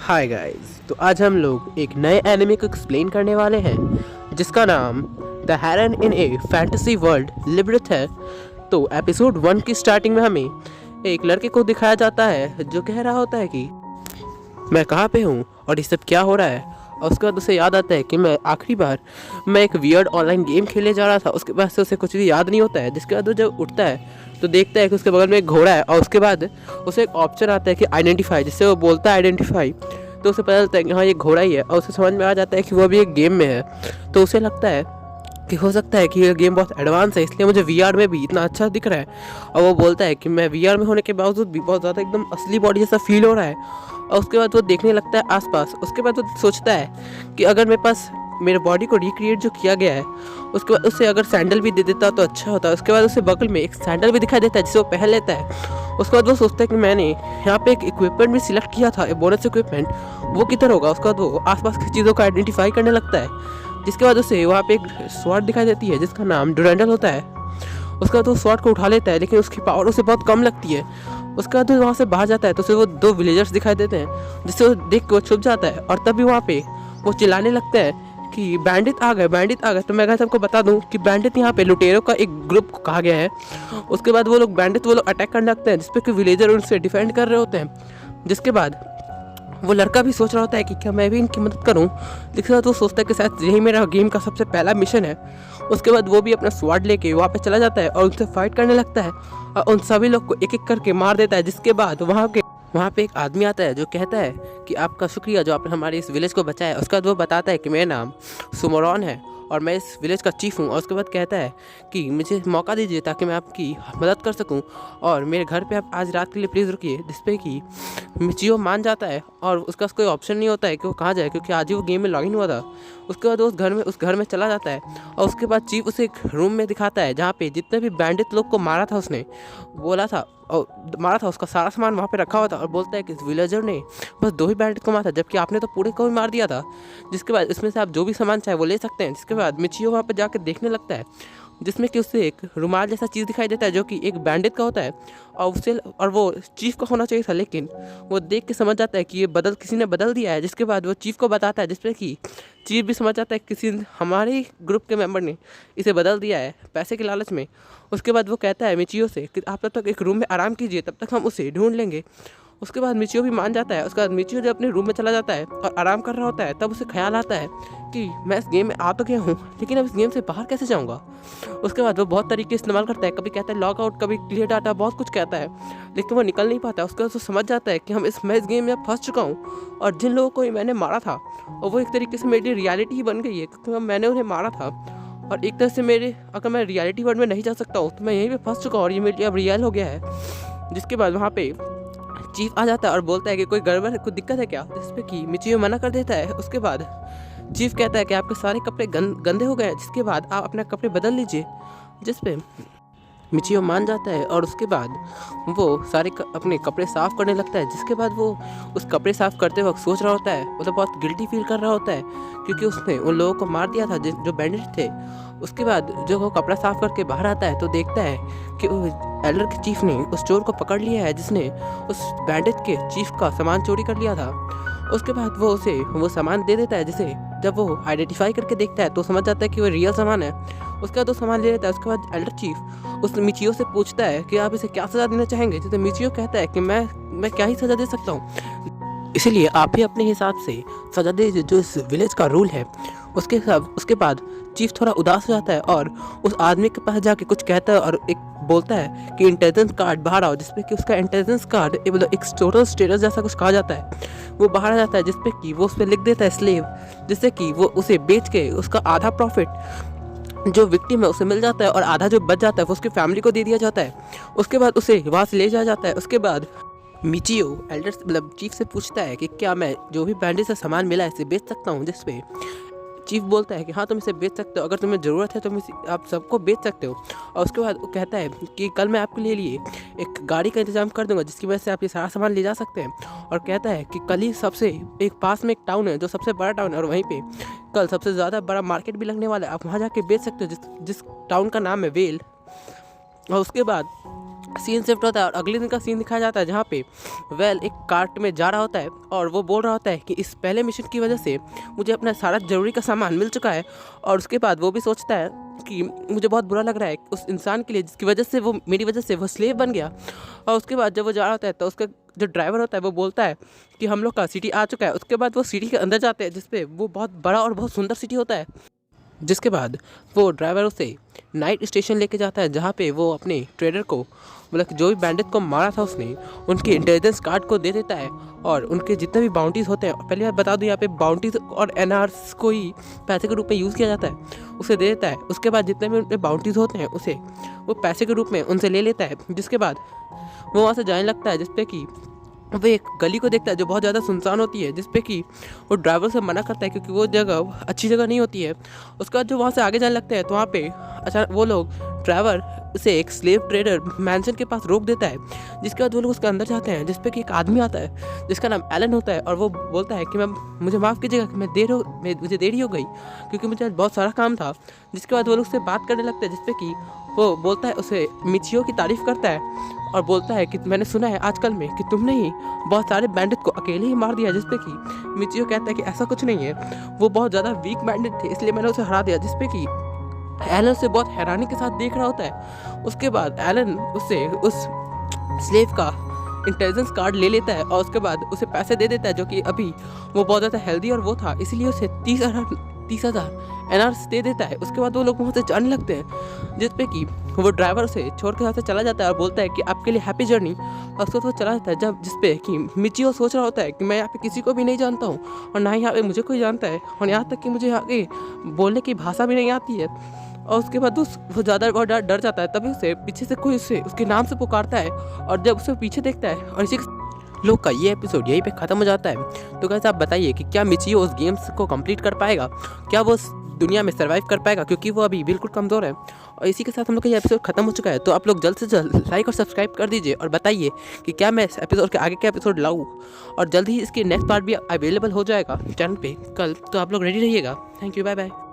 Hi guys, तो आज हम लोग एक नए एनिमे को एक्सप्लेन करने वाले हैं जिसका नाम the heron in A fantasy world liberate है। तो एपिसोड 1 की स्टार्टिंग में हमें एक लड़के को दिखाया जाता है जो कह रहा होता है कि मैं कहाँ पे हूँ और ये सब क्या हो रहा है। और उसके बाद उसे याद आता है कि मैं आखिरी बार एक वियर्ड ऑनलाइन गेम खेलने जा रहा था। उसके बाद से उसे कुछ भी याद नहीं होता है। जिसके बाद वो जब उठता है तो देखता है कि उसके बगल में एक घोड़ा है और उसके बाद उसे एक ऑप्शन आता है कि आइडेंटिफाई, जिससे वो बोलता है आइडेंटिफाई। तो उसे पता चलता है कि हाँ ये घोड़ा ही है और उसे समझ में आ जाता है कि वो अभी एक गेम में है। तो उसे लगता है कि हो सकता है कि ये गेम बहुत एडवांस है, इसलिए मुझे वीआर में भी इतना अच्छा दिख रहा है। और वो बोलता है कि मैं वीआर में होने के बावजूद भी बहुत ज़्यादा एकदम असली बॉडी जैसा फील हो रहा है। और उसके बाद वो देखने लगता है आसपास। उसके बाद वो सोचता है कि अगर मेरे पास मेरे बॉडी को रिक्रिएट जो किया गया है, उसके बाद उसे अगर सैंडल भी दे देता तो अच्छा होता। उसके बाद उसे बगल में एक सैंडल भी दिखाई देता है जिसे वो पहन लेता है। उसके बाद वो सोचता है कि मैंने यहाँ पे एक इक्विपमेंट भी सिलेक्ट किया था, एक बोनस इक्विपमेंट, वो किधर होगा। उसके बाद वो आसपास की चीज़ों को आइडेंटिफाई करने लगता है। जिसके बाद उसे वहाँ पे एक स्वॉर्ड दिखाई देती है जिसका नाम डुरेंडल होता है। उसके बाद वो स्वॉर्ड को उठा लेता है, लेकिन उसकी पावर उसे बहुत कम लगती है। उसके बाद वो वहाँ से बाहर जाता है तो उसे वो 2 विलेजर्स दिखाई देते हैं, जिससे वो देख के वो छुप जाता है। और तभी वहाँ पे वो चिल्लाने लगता है कि बैंडिट आ गए, बैंडिट आ गए। तो मैं अगर सबको बता दूं कि बैंडिट यहाँ पे लुटेरों का एक ग्रुप को कहा गया है। उसके बाद वो लोग अटैक करने लगते हैं, जिसपे कि विलेजर उनसे डिफेंड कर रहे होते हैं। जिसके बाद वो लड़का भी सोच रहा होता है कि क्या मैं भी इनकी मदद करूं। जिसके बाद वो सोचता है कि शायद यही मेरा गेम का सबसे पहला मिशन है। उसके बाद वो भी अपना स्वॉर्ड लेके वहाँ पे चला जाता है और उनसे फाइट करने लगता है और उन सभी लोग को एक एक करके मार देता है। जिसके बाद वहाँ पे एक आदमी आता है जो कहता है कि आपका शुक्रिया जो आपने हमारे इस विलेज को बचाया। उसके बाद वो बताता है कि मेरा नाम सुमोरॉन है और मैं इस विलेज का चीफ हूँ। और उसके बाद कहता है कि मुझे मौका दीजिए ताकि मैं आपकी मदद कर सकूँ और मेरे घर पे आप आज रात के लिए प्लीज़ रुकिए। जिसपे कि मिचियो मान जाता है और उसका कोई ऑप्शन नहीं होता है कि वो कहाँ जाए, क्योंकि आज ही वो गेम में लॉगिन हुआ था। उसके बाद वो उस घर में चला जाता है और उसके बाद चीफ उसे एक रूम में दिखाता है जहाँ पे जितने भी बैंडिट लोग को मारा था उसने बोला था और मारा था उसका सारा सामान वहाँ पे रखा हुआ था। और बोलता है कि इस विलेजर ने बस 2 ही बैंडिट को मारा था, जबकि आपने तो पूरे को भी मार दिया था। जिसके बाद इसमें से आप जो भी सामान चाहे वो ले सकते हैं। जिसके बाद मिचियो वहाँ पे जाकर देखने लगता है, जिसमें कि उससे एक रुमाल जैसा चीज़ दिखाई देता है जो कि एक बैंडिट का होता है और वो चीफ का होना चाहिए था। लेकिन वो देख के समझ जाता है कि ये किसी ने बदल दिया है। जिसके बाद वो चीफ को बताता है, जिसपे कि चीफ भी समझ जाता है किसी हमारे ग्रुप के मेंबर ने इसे बदल दिया है पैसे के लालच में। उसके बाद वो कहता है मिचियो से कि आप तब तक एक रूम में आराम कीजिए, तब तक हम उसे ढूंढ लेंगे। उसके बाद मिचियो भी मान जाता है। उसके बाद मिचियो जब अपने रूम में चला जाता है और आराम कर रहा होता है, तब उसे ख्याल आता है कि मैं इस गेम में आ तो गया हूँ, लेकिन अब इस गेम से बाहर कैसे जाऊँगा। उसके बाद वो बहुत तरीके इस्तेमाल करता है, कभी कहता है लॉग आउट, कभी क्लियर डाटा, बहुत कुछ कहता है, लेकिन वो निकल नहीं पाता। उसके बाद वो समझ जाता है कि मैं इस गेम में फंस चुका हूँ और जिन लोगों को मैंने मारा था और वो एक तरीके से मेरी रियलिटी ही बन गई है, क्योंकि मैंने उन्हें मारा था। और एक तरह से अगर मैं रियलिटी वर्ल्ड में नहीं जा सकता हूँ तो मैं यहीं पे फंस चुका हूँ और ये मेरे लिए अब रियल हो गया है। जिसके बाद वहाँ पे चीफ आ जाता है और बोलता है कि कोई गड़बड़ है, कोई दिक्कत है क्या। जिसपे कि मिचियो मना कर देता है। उसके बाद चीफ कहता है कि आपके सारे कपड़े गंदे हो गए हैं, जिसके बाद आप अपने कपड़े बदल लीजिए। जिसपे मिचियो मान जाता है और उसके बाद वो अपने कपड़े साफ़ करने लगता है। जिसके बाद वो उस कपड़े साफ़ करते वक्त सोच रहा होता है, मतलब बहुत गिल्टी फील कर रहा होता है, क्योंकि उसने उन लोगों को मार दिया था जो बैंडिट थे। उसके बाद जब वो कपड़ा साफ़ करके बाहर आता है तो देखता है कि एल्डर के चीफ ने उस चोर को पकड़ लिया है जिसने उस बैंडिट के चीफ का सामान चोरी कर लिया था। उसके बाद वो उसे वो सामान दे देता है, जिसे जब वो आइडेंटिफाई करके देखता है तो समझ जाता है कि वो रियल सामान है। उसके बाद वो सामान ले लेता है। उसके बाद एल्डर चीफ उस मिचियो से पूछता है कि आप इसे क्या सज़ा देना चाहेंगे। जिसे मिचियो कहता है कि मैं क्या ही सज़ा दे सकता हूँ, इसीलिए आप ही अपने हिसाब से सज़ा दे जो इस विलेज का रूल है। उसके बाद चीफ थोड़ा उदास हो जाता है और उस आदमी के पास जाके कुछ कहता है और एक बोलता है कि इंटेलिजेंस कार्ड बाहर आओ। जिसपे कि उसका इंटेलिजेंस कार्ड मतलब एक टोटल स्टेटस जैसा कुछ कहा जाता है, वो बाहर आ जाता है। जिसपे कि वो उस पर लिख देता है स्लेव, जिससे कि वो उसे बेच के उसका आधा प्रॉफिट जो विक्टिम है उसे मिल जाता है और आधा जो बच जाता है वो उसकी फैमिली को दे दिया जाता है। उसके बाद उसे वहाँ से ले जाया जाता है। उसके बाद मिचियो एल्डर मतलब चीफ से पूछता है कि क्या मैं जो भी बैंडिट से सामान मिला है इसे बेच सकता हूँ। जिसपे चीफ बोलता है कि हाँ तुम इसे बेच सकते हो, अगर तुम्हें ज़रूरत है तुम आप सबको बेच सकते हो। और उसके बाद वो कहता है कि कल मैं आपके लिए एक गाड़ी का इंतजाम कर दूंगा जिसकी वजह से आप ये सारा सामान ले जा सकते हैं। और कहता है कि कल ही एक पास में एक टाउन है जो सबसे बड़ा टाउन है और वहीं पे कल सबसे ज़्यादा बड़ा मार्केट भी लगने वाला है, आप वहाँ जाके बेच सकते हो जिस टाउन का नाम है वेल। और उसके बाद सीन शिफ्ट होता है और अगले दिन का सीन दिखाया जाता है जहाँ पे वेल एक कार्ट में जा रहा होता है और वो बोल रहा होता है कि इस पहले मिशन की वजह से मुझे अपना सारा ज़रूरी का सामान मिल चुका है। और उसके बाद वो भी सोचता है कि मुझे बहुत बुरा लग रहा है उस इंसान के लिए जिसकी वजह से वो मेरी वजह से वो स्लेव बन गया। और उसके बाद जब वो जा रहा होता है तो उसका जो ड्राइवर होता है वो बोलता है कि हम लोग का सिटी आ चुका है। उसके बाद वो सिटी के अंदर जाते हैं जिसपे वो बहुत बड़ा और बहुत सुंदर सिटी होता है। जिसके बाद वो ड्राइवर उसे नाइट स्टेशन लेके जाता है जहाँ पे वो अपने ट्रेडर को मतलब कि जो भी बैंडिट को मारा था उसने उनके इंटेलिजेंस कार्ड को दे देता है और उनके जितने भी बाउंटीज होते हैं, पहले बात बता दूं यहाँ पे बाउंटीज और एनआरस को ही पैसे के रूप में यूज़ किया जाता है, उसे दे देता है। उसके बाद जितने भी उनके बाउंटीज होते हैं उसे वो पैसे के रूप में उनसे ले लेता है। जिसके बाद वो वहाँ से जाने लगता है जिसपे कि वो एक गली को देखता है जो बहुत ज़्यादा सुनसान होती है, जिसपे कि वो ड्राइवर से मना करता है क्योंकि वो जगह अच्छी जगह नहीं होती है। उसके बाद जो वहाँ से आगे जाने लगते हैं तो वहाँ पे अचानक वो लोग ड्राइवर उसे एक स्लेव ट्रेडर मैंशन के पास रोक देता है। जिसके बाद वो लोग उसके अंदर जाते हैं जिसपे कि एक आदमी आता है जिसका नाम एलन होता है और वो बोलता है कि मैं मुझे माफ़ कीजिएगा कि मुझे देरी हो गई क्योंकि मुझे आज बहुत सारा काम था। जिसके बाद वो लोग उससे बात करने लगते हैं जिसपे कि वो बोलता है उसे मिचियो की तारीफ़ करता है और बोलता है कि मैंने सुना है आजकल में कि तुमने ही बहुत सारे बैंडिट को अकेले ही मार दिया। जिसपे कि मिचियो कहता है कि ऐसा कुछ नहीं है, वो बहुत ज़्यादा वीक बैंडिट थे इसलिए मैंने उसे हरा दिया। जिसपे कि एलन से बहुत हैरानी के साथ देख रहा होता है। उसके बाद एलन उससे उस स्लेव का इंटेलिजेंस कार्ड ले लेता है और उसके बाद उसे पैसे दे देता है जो कि अभी वो बहुत ज़्यादा हेल्दी और वो था इसलिए उसे 30,000 एनआरस दे देता है। उसके बाद वो लोग वहाँ से जाने लगते हैं जिसपे कि वो ड्राइवर से छोड़ के यहाँ से चला जाता है और बोलता है कि आपके लिए हैप्पी जर्नी। और उसके बाद वो चला जाता है जब जिसपे कि मिचियो सोच रहा होता है कि मैं यहाँ पे किसी को भी नहीं जानता हूँ और ना ही यहाँ पे मुझे कोई जानता है और यहाँ तक कि मुझे यहाँ के बोलने की भाषा भी नहीं आती है। और उसके बाद वो ज़्यादा बहुत डर जाता है। तभी उसे पीछे से कोई उसे उसके नाम से पुकारता है और जब उसे पीछे देखता है और इसी लोग का ये एपिसोड यहीं पे ख़त्म हो जाता है। तो कैसे आप बताइए कि क्या मिचियो उस गेम्स को कंप्लीट कर पाएगा, क्या वो दुनिया में सर्वाइव कर पाएगा क्योंकि वो अभी बिल्कुल कमज़ोर है। और इसी के साथ हम लोग का ये एपिसोड खत्म हो चुका है। तो आप लोग जल्द से जल्द लाइक और सब्सक्राइब कर दीजिए और बताइए कि क्या मैं इस एपिसोड के आगे के एपिसोड लाऊँ। और जल्द ही इसकी नेक्स्ट पार्ट भी अवेलेबल हो जाएगा चैनल पे कल। तो आप लोग रेडी रहिएगा। Thank you, bye bye.